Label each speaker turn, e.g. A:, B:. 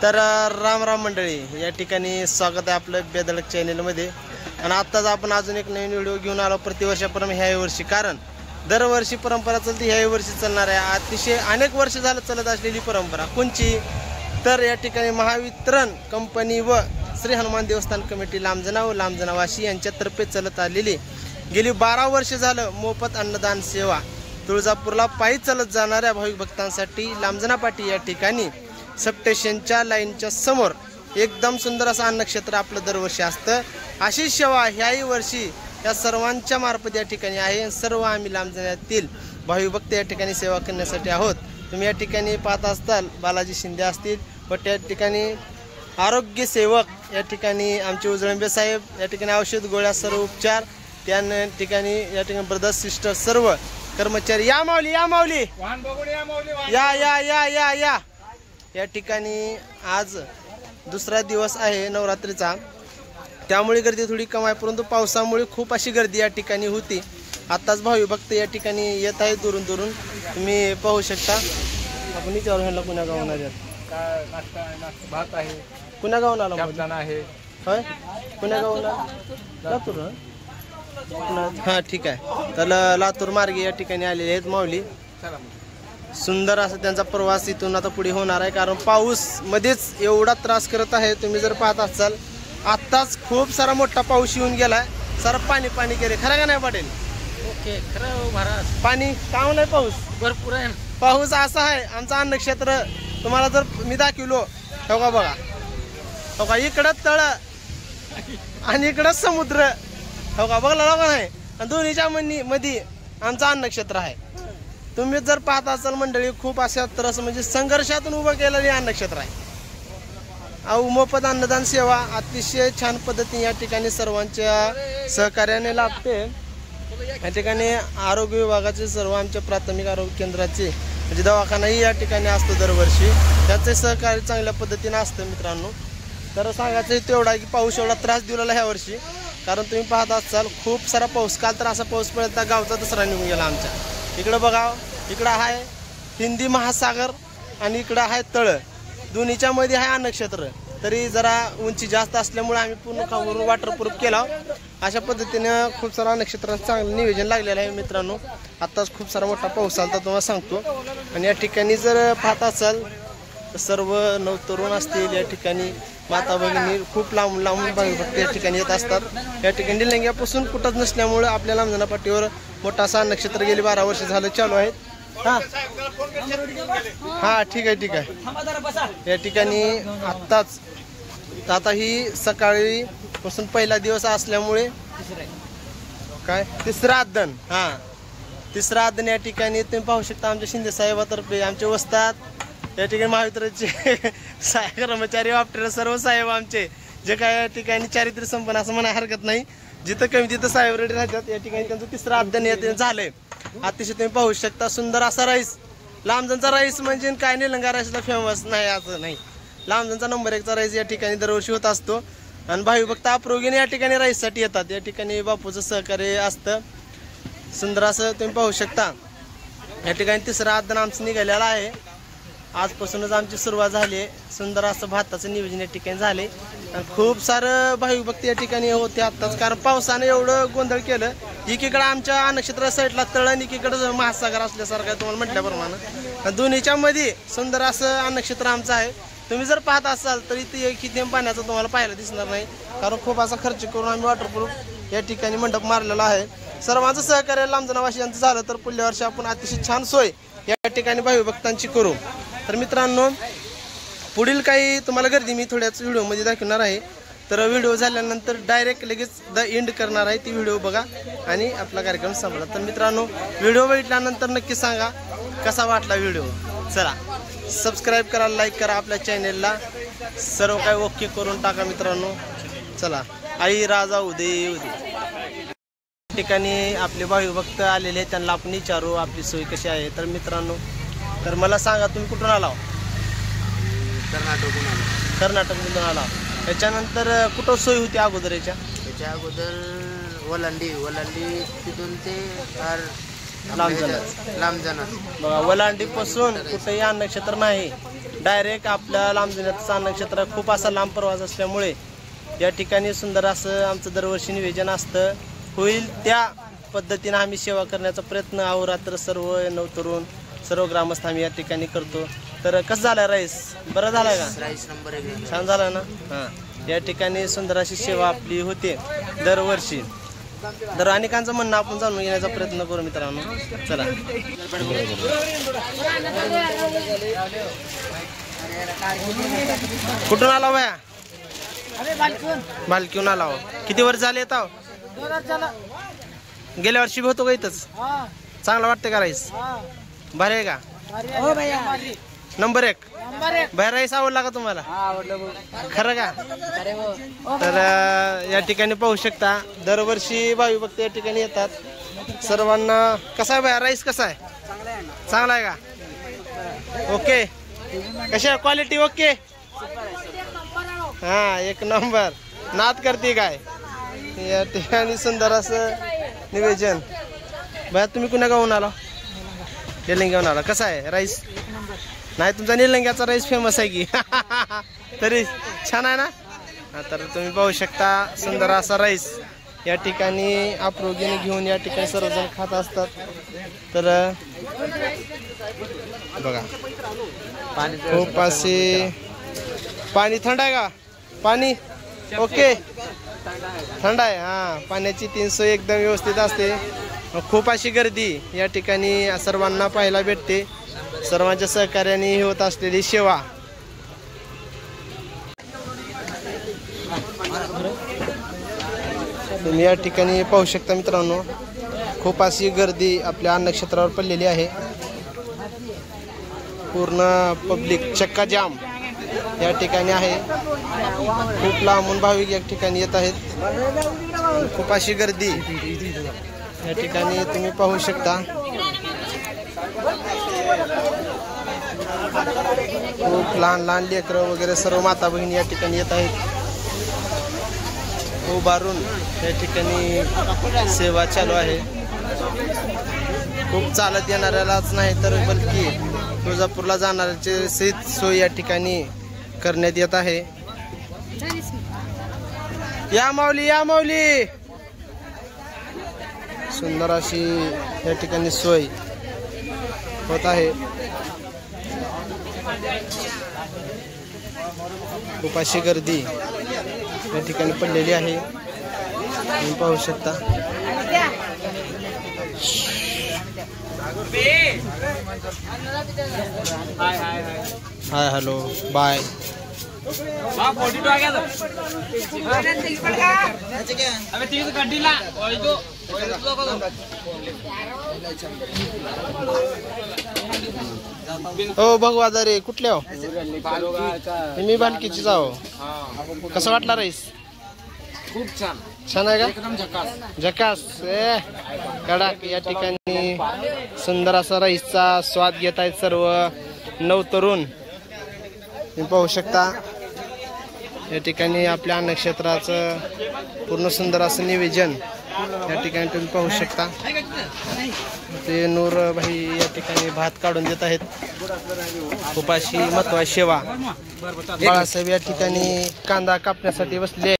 A: तर राम राम मंडळी, या ठिकाणी स्वागत आहे आपलं बेधडक चॅनलमध्ये. आणि आत्ताच आपण अजून एक नवीन व्हिडिओ घेऊन आलो प्रतिवर्षाप्रमाणे ह्याही वर्षी. कारण दरवर्षी परंपरा चालते, ह्याही वर्षी चालणार आहे. अतिशय अनेक वर्ष झालं चालत असलेली परंपरा कोणची, तर या ठिकाणी महावितरण कंपनी व श्री हनुमान देवस्थान कमिटी लांबजना व लांबजनावासी यांच्यातर्फे चालत आलेली गेली 12 वर्ष झालं मोफत अन्नदान सेवा तुळजापूरला पायी चालत जाणाऱ्या भाविक भक्तांसाठी लांबजना पाटी या ठिकाणी सबस्टेशनच्या लाईनच्या समोर एकदम सुंदर असं अन्नक्षेत्र आपलं दरवर्षी असतं. अशी सेवा ह्याही वर्षी या सर्वांच्या मार्फत या ठिकाणी आहे. सर्व आम्ही लांबजण्यातील भाविक भक्त या ठिकाणी सेवा करण्यासाठी आहोत. तुम्ही या ठिकाणी पाहत असताल बालाजी शिंदे असतील व त्या ठिकाणी आरोग्य सेवक या ठिकाणी आमचे उजळंबे साहेब, या ठिकाणी औषध गोळ्या सर्व उपचार त्या ठिकाणी या ठिकाणी ब्रदर्स सिस्टर सर्व कर्मचारी. या माऊली या माऊली या या या या या या ठिकाणी आज दुसरा दिवस आहे नवरात्रीचा, त्यामुळे गर्दी थोडी कमी आहे. परंतु पावसामुळे खूप अशी गर्दी या ठिकाणी होती. आत्ताच भावी भक्त या ठिकाणी येत आहे दुरून दुरून, तुम्ही पाहू शकता. आपण विचारू ह्यांना पुण्या गावून आले,
B: भात आहे,
A: पुण्या गावून आला
B: आहे
A: होय, पुण्या गावून लातूर. हां ठीक आहे. तर लातूर मार्गे या ठिकाणी आलेले आहेत माऊली. सुंदर असं त्यांचा प्रवास इथून आता पुढे होणार आहे. कारण पाऊस मध्येच एवढा त्रास करत आहे. तुम्ही जर पाहत असाल आत्ताच खूप सारा मोठा पाऊस येऊन गेलाय, सारं पाणी पाणी केले. खरं का नाही पाटील?
B: ओके, खरं महाराज.
A: पाणी काम नाही, पाऊस
B: भरपूर आहे.
A: पाऊस असा आहे आमचं अन्नक्षेत्र. तुम्हाला जर मी दाखवलो हो का, बघा हो का, इकडं तळ आणि इकडं समुद्र हो का, बघला लोक नाही. आणि दोन्हीच्या मध्ये आमचं अन्नक्षेत्र आहे. तुम्ही जर पाहत असाल मंडळी, खूप अशा त्रास म्हणजे संघर्षातून उभं केलेले अन्नक्षेत्र आहे. मोफत अन्नदान सेवा अतिशय छान पद्धतीने या ठिकाणी सर्वांच्या सहकार्याने लागते. या ठिकाणी आरोग्य विभागाचे सर्व आमच्या प्राथमिक आरोग्य केंद्राचे म्हणजे दवाखानाही या ठिकाणी असतो दरवर्षी. त्याचे सहकार्य चांगल्या पद्धतीने असतं मित्रांनो. तर सांगायचं तेवढा की पाऊस एवढा त्रास दिलेला ह्या वर्षी. कारण तुम्ही पाहत असाल खूप सारा पाऊस, काल तर असा पाऊस पडला गावचा दसरा निघून गेला आमच्या. इकडं बघा, इकडं आहे हिंदी महासागर आणि इकडं आहे तळ, दोन्हीच्या मध्ये आहे अन्नक्षेत्र. तरी जरा उंची जास्त असल्यामुळे आम्ही पूर्ण कामावरून वॉटरप्रूफ केला. अशा पद्धतीनं खूप सारा अन्नक्षेत्राचं चांगलं नियोजन लागलेलं आहे मित्रांनो. आत्ताच खूप सारा मोठा पाऊस आला तर तुम्हाला सांगतो. आणि या ठिकाणी जर पाहत असाल तर सर्व नवतरुण असतील, या ठिकाणी माता भगिनी खूप लांबून लांबून भाविक भक्त या ठिकाणी येत असतात. या ठिकाणी निलंग्यापासून कुठंच नसल्यामुळे आपल्या लांबजना पाटीवर मोठा असा अन्नक्षेत्र गेली 12 वर्ष झालं चालू आहेत. हां हां ठीक आहे ठीक आहे. या ठिकाणी आत्ताच आता ही सकाळी पासून पहिला दिवस असल्यामुळे काय तिसरा अध्ययन, हां तिसरा अध्ययन या ठिकाणी तुम्ही पाहू शकता. आमच्या शिंदे साहेबातर्फे आमचे वस्तात या ठिकाणी महावितरणचे कर्मचारी वापटेर सर्व साहेब आमचे जे काय या ठिकाणी चारित्र्य संपन्न असं म्हणायला हरकत नाही. जिथं कमी तिथं साहेब रेडी राहतात. या ठिकाणी त्यांचं तिसरं अध्ययन झालंय. अतिशय तुम्ही पाहू शकता सुंदर असा राईस. लांबजणचा राईस म्हणजे काय निलंगा राईसला फेमस नाही असं नाही. लांबजणचा नंबर 1चा राईस या ठिकाणी दरवर्षी होत असतो. आणि भावी भक्त अप्रोगीने या ठिकाणी राईससाठी येतात. या ठिकाणी बापूचं सहकार्य असतं. सुंदर असं तुम्ही पाहू शकता. या ठिकाणी तिसरं अध्ययन आमचं निघालेलं आहे. आजपासूनच आमची सुरुवात झाली आहे. सुंदर असं भाताचं नियोजन या ठिकाणी झाले. आणि खूप सारं भाविक भक्त या ठिकाणी होते आत्ताच. कारण पावसाने एवढं गोंधळ केलं. एकीकडे आमच्या अन्नक्षेत्र साईडला तळ आणि एकीकडे महासागर असल्यासारखं तुम्हाला म्हटल्याप्रमाणे दोन्हीच्या मध्ये सुंदर असं अन्नक्षेत्र आमचं आहे. तुम्ही जर पाहत असाल तर इथे एक थेंब पाण्याचा तुम्हाला पाहायला दिसणार नाही. कारण खूप असा खर्च करून आम्ही वॉटरप्रूफ या ठिकाणी मंडप मारलेला आहे. सर्वांचं सहकार्य लांबजनावासियांचं झालं तर पुढल्या वर्षी आपण अतिशय छान सोय या ठिकाणी भावी भक्तांची करू. तर मित्रांनो, पुढील काही तुम्हाला गर्दी मी थोड्याच व्हिडिओमध्ये दाखवणार आहे. तर व्हिडिओ झाल्यानंतर डायरेक्ट लगेच एंड करणार आहे. ती व्हिडिओ बघा आणि आपला कार्यक्रम संपला. तर मित्रांनो, व्हिडिओ बघितल्यानंतर नक्की सांगा कसा वाटला व्हिडिओ. चला सबस्क्राईब करा, लाईक करा आपल्या चॅनेलला. सर्व काही ओके करून टाका मित्रांनो. चला, आई राजा उदे उदे. ठिकाणी आपले भाविक भक्त आलेले आहेत, त्यांना आपण विचारू आपली सोय कशी आहे. तर मित्रांनो, तर मला सांगा तुम्ही कुठून आला? कर्नाटकमधून आला. त्याच्यानंतर कुठं सोय होती अगोदर?
C: याच्या अगोदर वलांडी तिथून ते
A: लांब जाणार.
C: लांब जाणार.
A: बघा, वलांडी पासून कुठेही अन्नक्षेत्र नाही. डायरेक्ट आपल्या लांबजण्याचा नक्षत्र खूप असा लांब प्रवास असल्यामुळे या ठिकाणी सुंदर असं आमचं दरवर्षी नियोजन असतं. होईल त्या पद्धतीनं आम्ही सेवा करण्याचा प्रयत्न अहोरात्र सर्व नवतरुण सर्व ग्रामस्थ आम्ही या ठिकाणी करतो. तर कसं झालं राईस? बरं झालं का?
C: राईस नंबर 1
A: छान झालं ना? हां, या ठिकाणी सुंदर अशी सेवा आपली होते दरवर्षी. तर अनेकांचं म्हणणं आपण जाणून घेण्याचा प्रयत्न करू मित्रांनो. चला. कुठून आला बाया? बालकीहून आला हो. किती वर्ष झाले येत आहो? गेल्या वर्षी बी होतो का इथंच? चांगला वाटतं का राईस? भारी आहे का? नंबर 1 बाहेर राईस आवडला का तुम्हाला? खरं का? तर या ठिकाणी पाहू शकता दरवर्षी भावी भक्त या ठिकाणी येतात. सर्वांना कसा आहे बाहेर राईस? कसा आहे? चांगला आहे का? ओके. कशी आहे क्वालिटी? ओके. हा, 1 नंबर. नाद करते काय? या ठिकाणी सुंदर असं निवेदन. बाहेर तुम्ही कुणा गावून आला? निलंग्याहून आला. कसा आहे राईस? नाही, तुमचा निलंग्याचा राईस फेमस आहे की. तरी छान आहे ना? तर तुम्ही पाहू शकता सुंदर असा राईस या ठिकाणी आप्रोगीने घेऊन या ठिकाणी सर्वजण खात असतात. तर बघा खूप असे. पाणी थंड आहे का? पाणी ओके थंड आहे. हां, पाण्याची 300 एकदम व्यवस्थित असते. खूप अशी गर्दी या ठिकाणी सर्वांना पाहायला भेटते. सर्वांच्या सहकार्याने होत असलेली सेवा. तुम्ही या ठिकाणी पाहू शकता मित्रांनो खूप अशी गर्दी आपल्या नक्षत्रावर पडलेली आहे. पूर्ण पब्लिक चक्का जाम या ठिकाणी आहे. खूप लांबून भाविक या ठिकाणी येत आहेत. खूप अशी गर्दी या ठिकाणी तुम्ही पाहू शकता. खूप लहान लहान लेकरं वगैरे सर्व माता बहिणी या ठिकाणी येत आहेत. उभारून या ठिकाणी सेवा चालू आहे. खूप चालत येणाऱ्यालाच नाही तर बल्कि तुळजापूरला जाणाऱ्याचे सहित सोय या ठिकाणी करण्यात येत आहे. या माऊली, या माऊली. सुंदर अशी या ठिकाणी सोय होत आहे. खूप अशी गर्दी या ठिकाणी पडलेली आहे. तुम्ही पाहू शकता. Hi hello bye. हो भगवादारे कुठल्या हो? मी बालकीची जाओ. कसा वाटला राईस?
B: खूप छान.
A: छान आहे का?
B: एकदम झकास.
A: झकास कडक. या ठिकाणी सुंदर असा राईसचा स्वाद घेत आहेत सर्व नवतरुण. तुम्ही पाहू शकता या ठिकाणी आपल्या नक्षत्राचं पूर्ण सुंदर असं निवेदन या ठिकाणी तुम्ही पाहू शकता. ते नूर भाई या ठिकाणी भात काढून देत आहेत. खूप अशी महत्वाची सेवा. बाळासाहेब या ठिकाणी कांदा कापण्यासाठी बसले.